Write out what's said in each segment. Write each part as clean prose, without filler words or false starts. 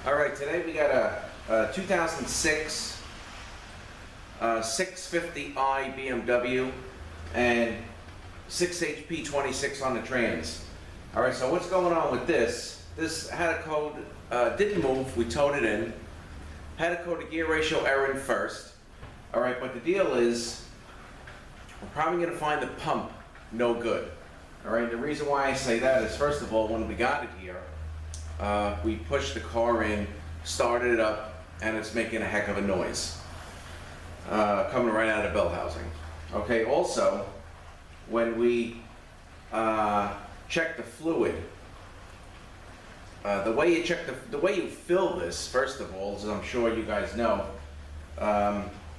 All right, today we got a 2006 650i BMW and 6HP26 on the trans. All right, so what's going on with this? This had a code, didn't move, we towed it in. Had a code of gear ratio error in first. All right, but the deal is, we're probably gonna find the pump no good. All right, the reason why I say that is, first of all, when we got it here, we pushed the car in, started it up, and it's making a heck of a noise. Coming right out of bell housing. Okay, also, when we check the fluid, the way you fill this, first of all, as I'm sure you guys know,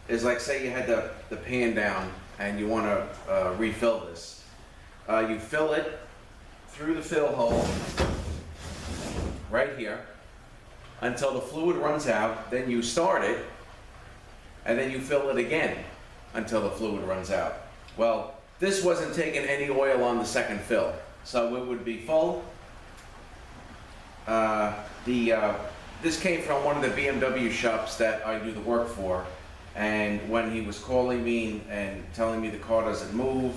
is like, say you had the pan down and you want to refill this. You fill it through the fill hole right here until the fluid runs out, then you start it, and then you fill it again until the fluid runs out. Well, this wasn't taking any oil on the second fill, so it would be full. This came from one of the BMW shops that I do the work for, and when he was calling me and telling me the car doesn't move,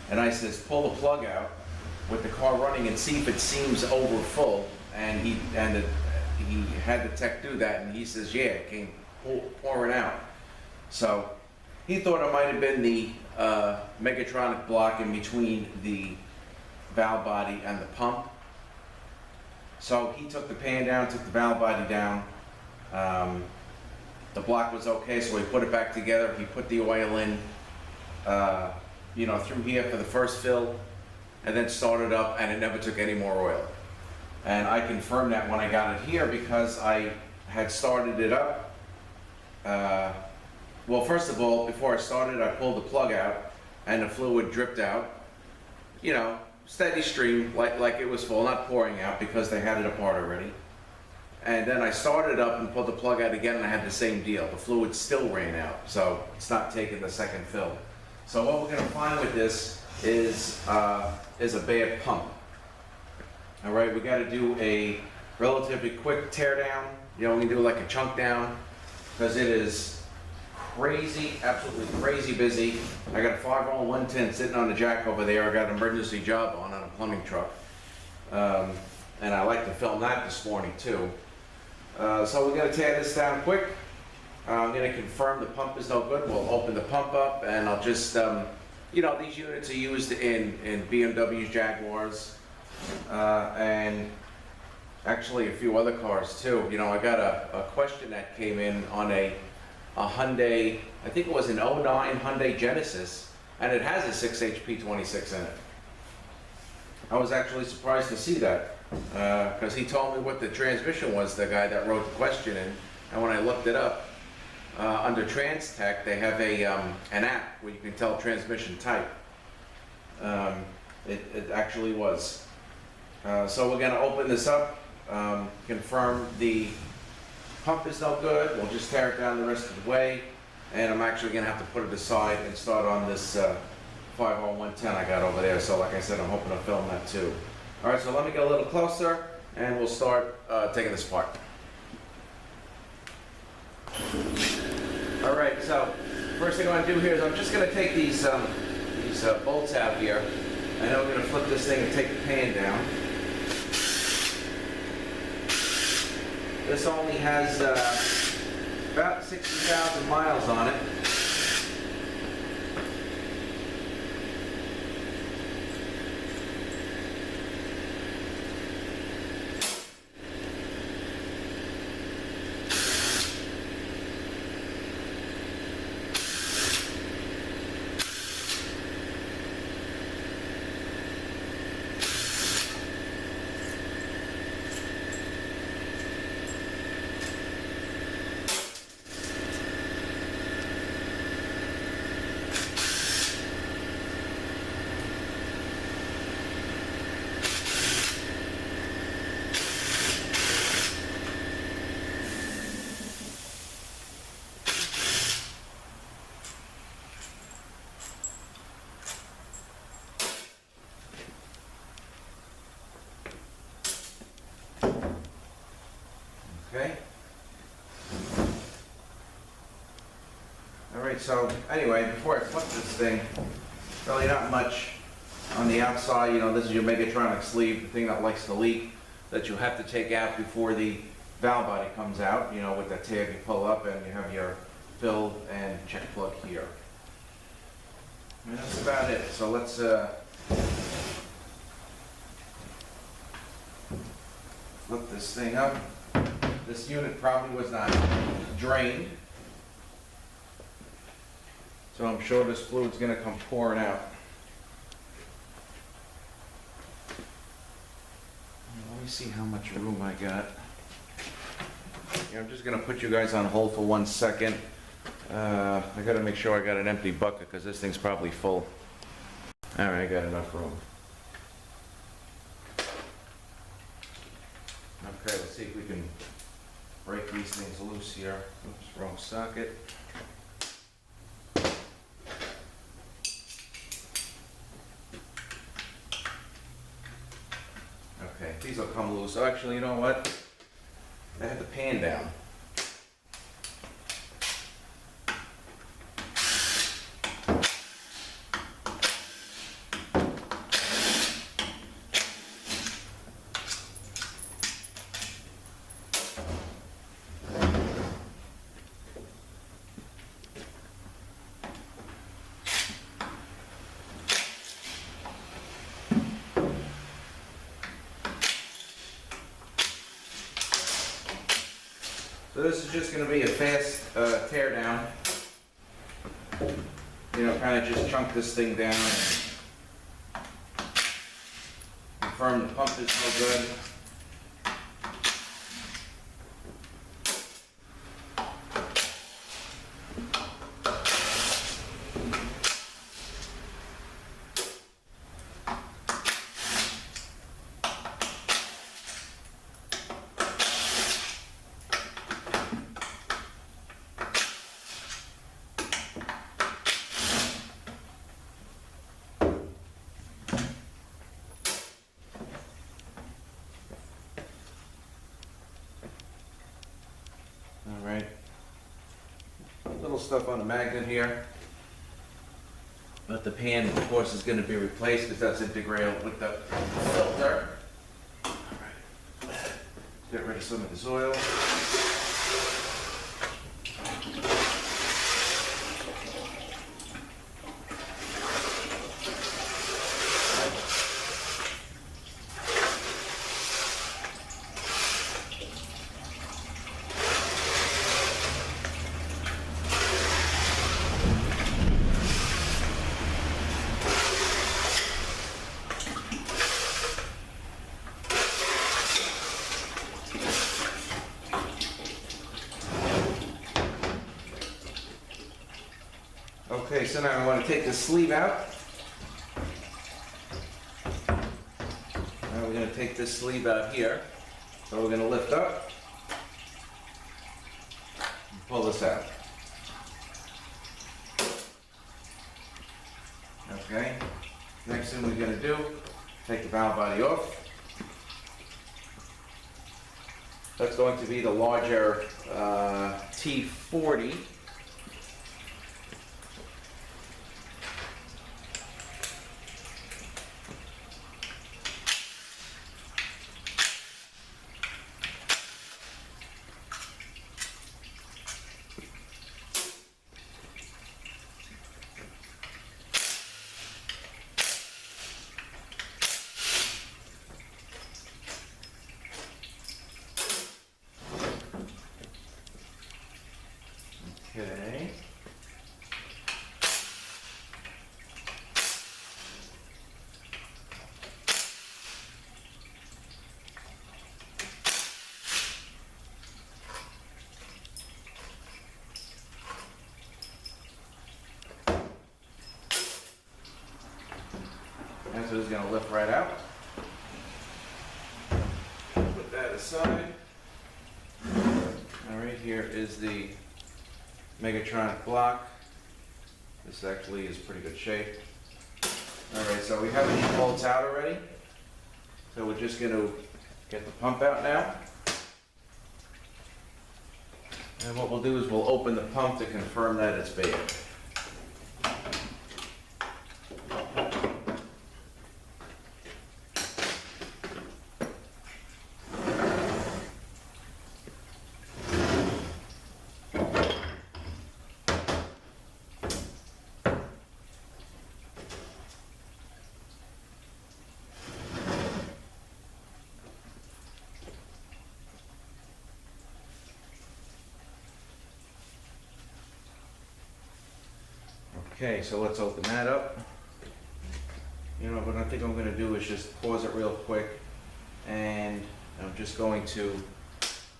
and I says, pull the plug out with the car running and see if it seems over full, and he had the tech do that, and he says, yeah, it came pouring out. So he thought it might have been the Mechatronic block in between the valve body and the pump. So he took the pan down, took the valve body down. The block was okay, so we put it back together. He put the oil in, through here for the first fill, and then started up, and it never took any more oil. And I confirmed that when I got it here because I had started it up. Well, first of all, before I started, I pulled the plug out, and the fluid dripped out. Steady stream, like it was full, not pouring out because they had it apart already. And then I started up and pulled the plug out again, and I had the same deal. The fluid still ran out, so it's not taking the second fill. So what we're going to find with this is a bad pump. All right, we got to do a relatively quick tear down. We can do like a chunk down because it is crazy, absolutely crazy busy. I got a 5-roll 110 sitting on the jack over there. I got an emergency job on a plumbing truck. And I like to film that this morning too. So we're going to tear this down quick. I'm going to confirm the pump is no good. We'll open the pump up, and I'll just, these units are used in BMWs, Jaguars, and actually a few other cars too. I got a question that came in on a Hyundai, I think it was an 09 Hyundai Genesis, and it has a 6HP26 in it. I was actually surprised to see that, because he told me what the transmission was, the guy that wrote the question in, and when I looked it up, under Trans Tech, they have an app where you can tell transmission type. It actually was. So we're going to open this up, confirm the pump is no good. We'll just tear it down the rest of the way, and I'm actually going to have to put it aside and start on this 5-roll 110 I got over there. So like I said, I'm hoping to film that too. All right, so let me get a little closer, and we'll start taking this apart. All right, so first thing I'm going to do here is I'm just going to take these bolts out here, and then we're going to flip this thing and take the pan down. This only has about 60,000 miles on it. so anyway, before I flip this thing, really not much on the outside. You know, this is your Megatronic sleeve, the thing that likes to leak, that you have to take out before the valve body comes out. You know, with that tab you pull up and you have your fill and check plug here. And that's about it. So let's flip this thing up. This unit probably was not drained, so I'm sure this fluid's going to come pouring out. Let me see how much room I got. Yeah, I'm just going to put you guys on hold for 1 second. I got to make sure I got an empty bucket because this thing's probably full. All right, I got enough room. Okay, let's see if we can break these things loose here. Oops, wrong socket. Okay, these will come loose. Oh, actually, you know what? I had the pan down. So this is just going to be a fast tear down. You know, kind of just chunk this thing down and confirm the pump is no good. Alright, little stuff on the magnet here, but the pan of course is going to be replaced because that's integral with the filter. Alright, get rid of some of this oil. Okay, so now I want to take the sleeve out. Now we're going to take this sleeve out here. So we're going to lift up and pull this out. Okay, next thing we're going to do, take the valve body off. That's going to be the larger T40. Okay. And so it's going to lift right out. Put that aside. All right, here is the Megatronic block. This actually is pretty good shape. Alright, so we have these bolts out already. So we're just going to get the pump out now. And what we'll do is we'll open the pump to confirm that it's bad. Okay, so let's open that up. You know, what I think I'm gonna do is just pause it real quick, and I'm just going to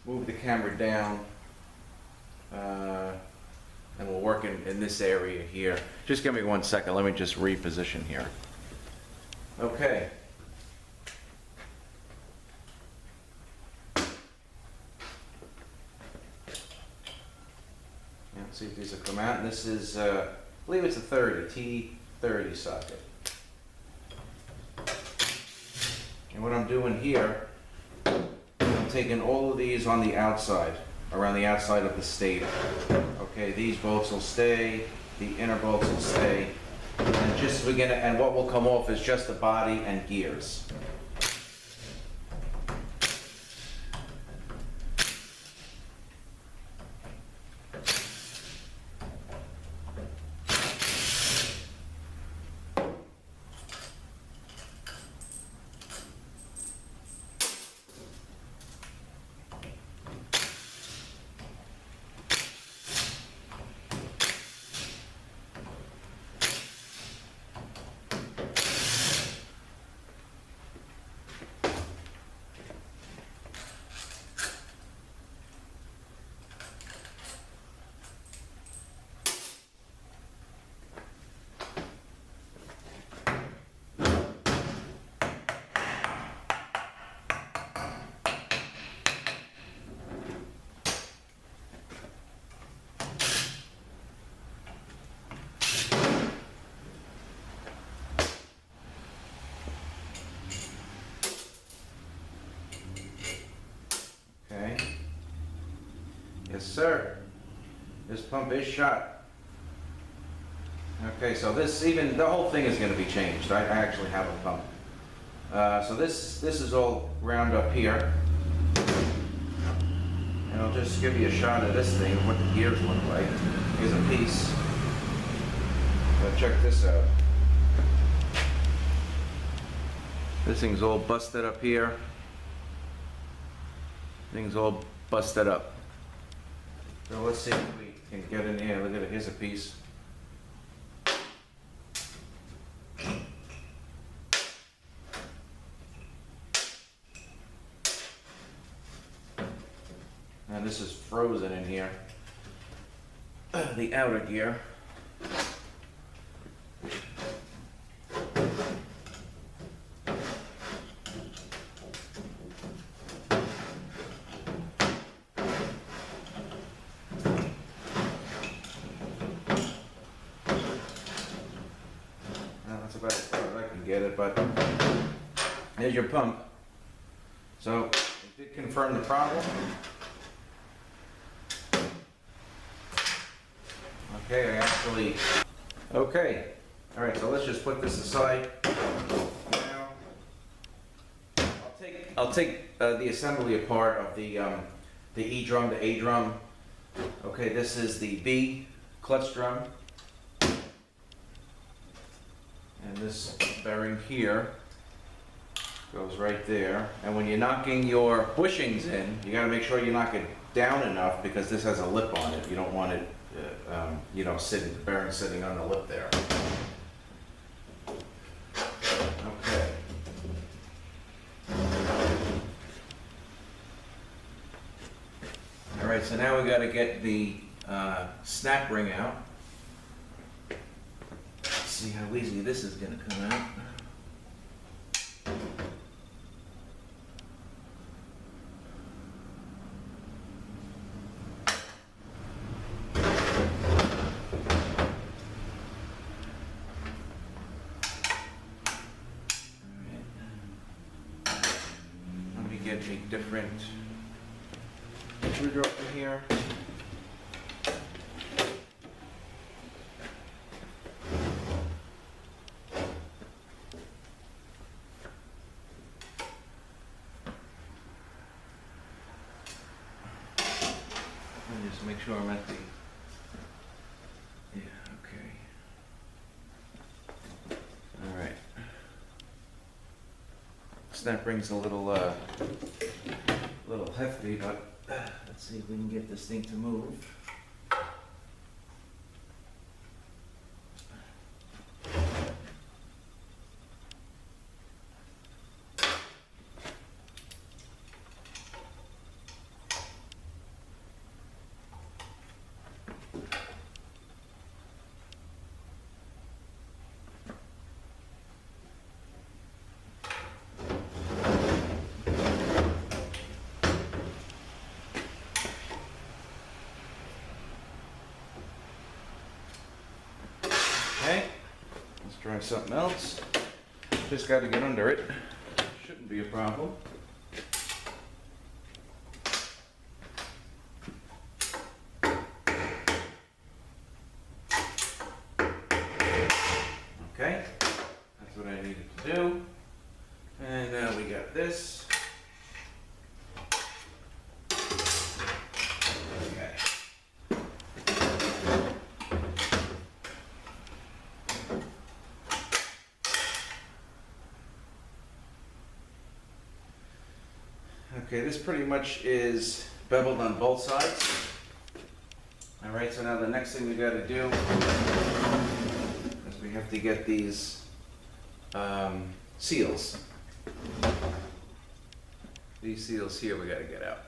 move the camera down, and we'll work in this area here. Just give me 1 second, let me just reposition here. Okay. Yeah, let's see if these will come out. And this is, I believe it's a 30, T30 socket. And what I'm doing here, I'm taking all of these on the outside, around the outside of the stator. Okay, these bolts will stay, the inner bolts will stay, and just and what will come off is just the body and gears. Okay. Yes, sir. This pump is shot. Okay, so the whole thing is going to be changed. I actually have a pump. So this is all round up here. And I'll just give you a shot of this thing, what the gears look like. Here's a piece. Check this out. This thing's all busted up here. Thing's all busted up. So let's see if we can get in here. Look at it, here's a piece. And this is frozen in here. The outer gear. That's about as far as I can get it, but there's your pump. So it did confirm the problem. Okay, all right, so let's just put this aside. Now, I'll take the assembly apart of the E drum, the A drum. Okay, this is the B clutch drum. And this bearing here goes right there. And when you're knocking your bushings in, you gotta make sure you knock it down enough because this has a lip on it. You don't want it the bearing sitting on the lip there. Okay. All right, so now we got to get the snap ring out. Let's see how easy this is going to come out. A different screwdriver here. And just make sure I'm at the, okay. All right. Snap ring's a little hefty, but let's see if we can get this thing to move. trying something else. Just got to get under it. Shouldn't be a problem. Okay, that's what I needed to do. And now we got this. Okay. Okay, this pretty much is beveled on both sides. All right, so now the next thing we got to do is we have to get these seals. These seals here we got to get out.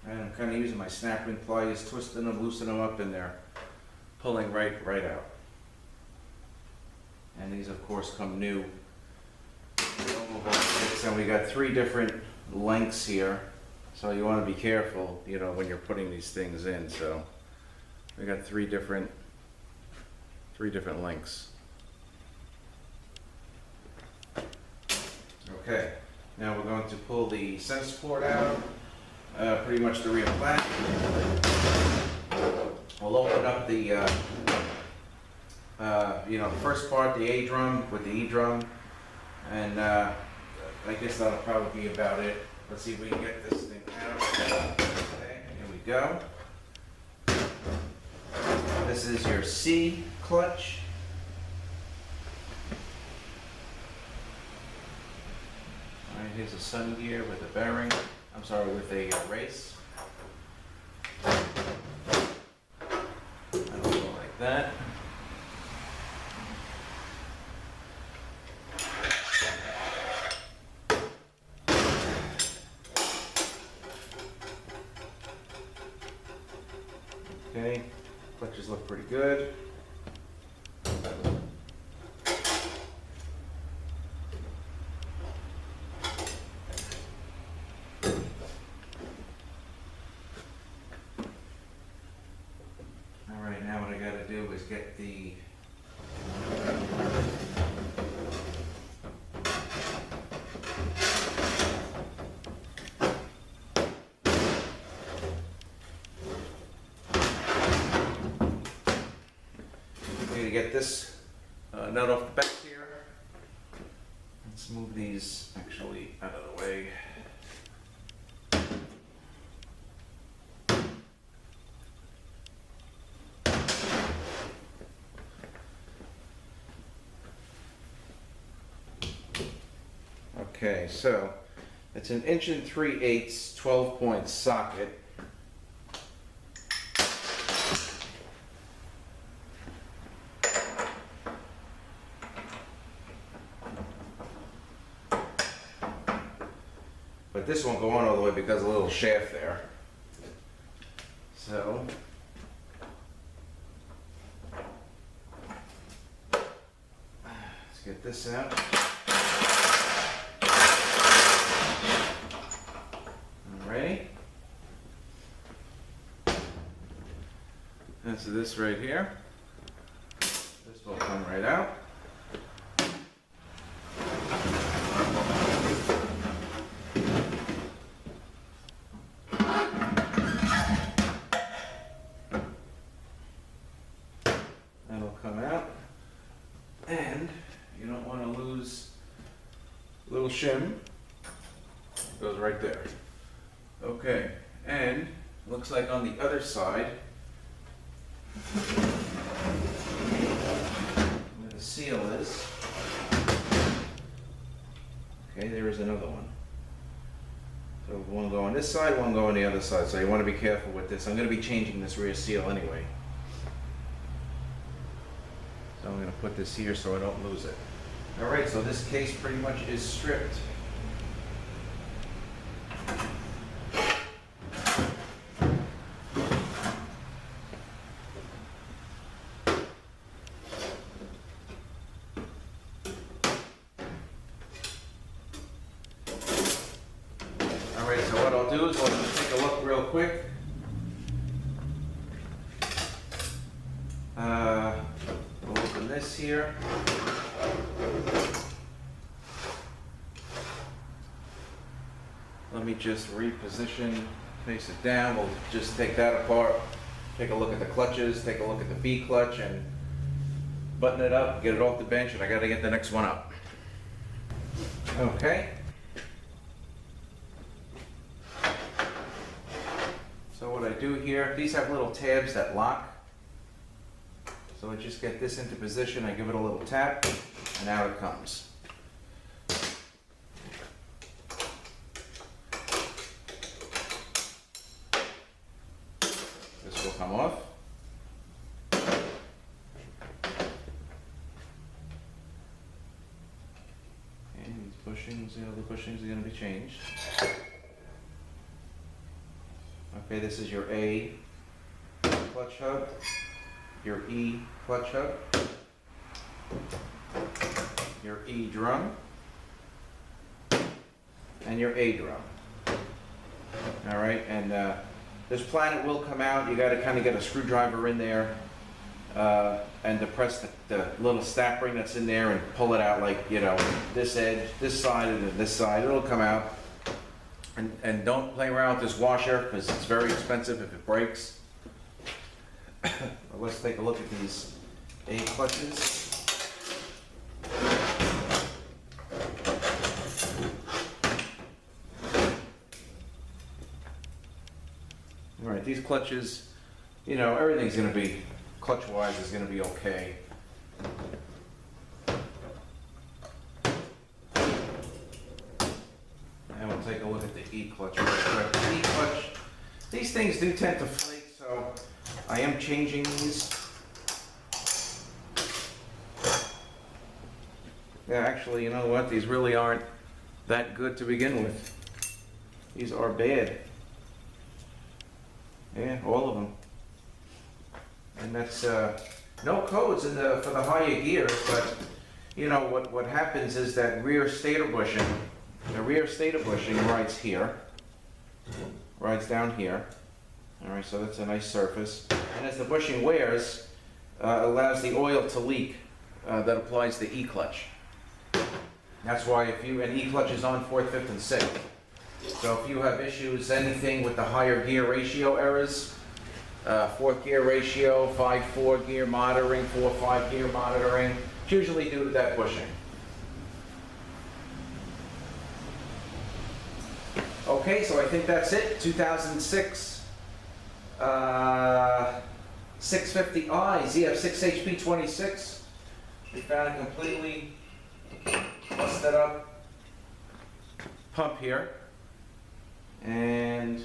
And I'm kind of using my snap ring pliers, twisting them, loosening them up, and they're pulling right out. And these, of course, come new. And we got 3 different lengths here, so you want to be careful, you know, when you're putting these things in. So we got 3 different lengths. Okay, now we're going to pull the center support out. Pretty much the rear flat. We'll open up the, you know, the first part, the A drum with the E drum, and I guess that'll probably be about it. Let's see if we can get this thing out. Okay, here we go. This is your C clutch. All right, here's a sun gear with a bearing. I'm sorry, with a race. That'll go like that. Okay, clutches look pretty good. Alright, now what I gotta do is get the to get this nut off the back here. Let's move these actually out of the way. Okay, so it's an 1 3/8 12-point socket. But this won't go on all the way because of the little shaft there. So let's get this out. Alrighty. And so this right here, this will come right out. That'll come out, and you don't want to lose a little shim. It goes right there. Okay, and looks like on the other side, where the seal is, okay, there is another one. So one go on this side, one go on the other side, so you want to be careful with this. I'm going to be changing this rear seal anyway. So I'm going to put this here so I don't lose it. All right, so this case pretty much is stripped. Alright, so what I'll do is I'll take a look real quick. We'll open this here. Let me just reposition, face it down. We'll just take that apart, take a look at the clutches, take a look at the B clutch, and button it up, get it off the bench, and I gotta get the next one up. Okay. So what I do here, these have little tabs that lock. So I just get this into position, I give it a little tap, and out it comes. This will come off. And these bushings, the bushings are going to be changed. Okay, this is your A clutch hub, your E clutch hub, your E drum, and your A drum. All right, and this planet will come out. You got to kind of get a screwdriver in there and depress the little snap ring that's in there and pull it out, like, you know, this edge, this side, and then this side. It'll come out. And don't play around with this washer because it's very expensive if it breaks. Let's take a look at these A clutches. All right, these clutches, you know, everything's going to be, clutch-wise, is going to be okay. And we'll take a look at the E clutch real quick. The E clutch, these things do tend to flake, so I am changing these. Yeah, actually, you know what? These really aren't that good to begin with. These are bad. Yeah, all of them. And that's no codes in for the higher gears, but you know what happens is that rear stator bushing. The rear stator bushing rides here, rides down here. All right, so that's a nice surface. And as the bushing wears, it allows the oil to leak that applies the E clutch. That's why an E clutch is on 4th, 5th, and 6th. So if you have issues, anything with the higher gear ratio errors, 4th gear ratio, 5-4 gear monitoring, 4-5 gear monitoring, it's usually due to that bushing. Okay, so I think that's it. 2006 650i ZF6HP26. We found a completely busted up pump here. And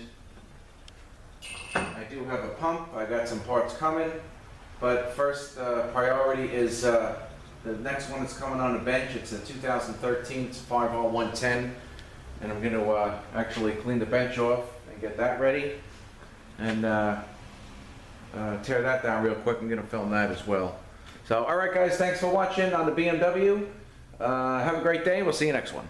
I do have a pump. I got some parts coming. But first priority is the next one that's coming on the bench. It's a 2013 5R110. And I'm going to actually clean the bench off and get that ready. And tear that down real quick. I'm going to film that as well. So, all right, guys, thanks for watching on the BMW. Have a great day. We'll see you next one.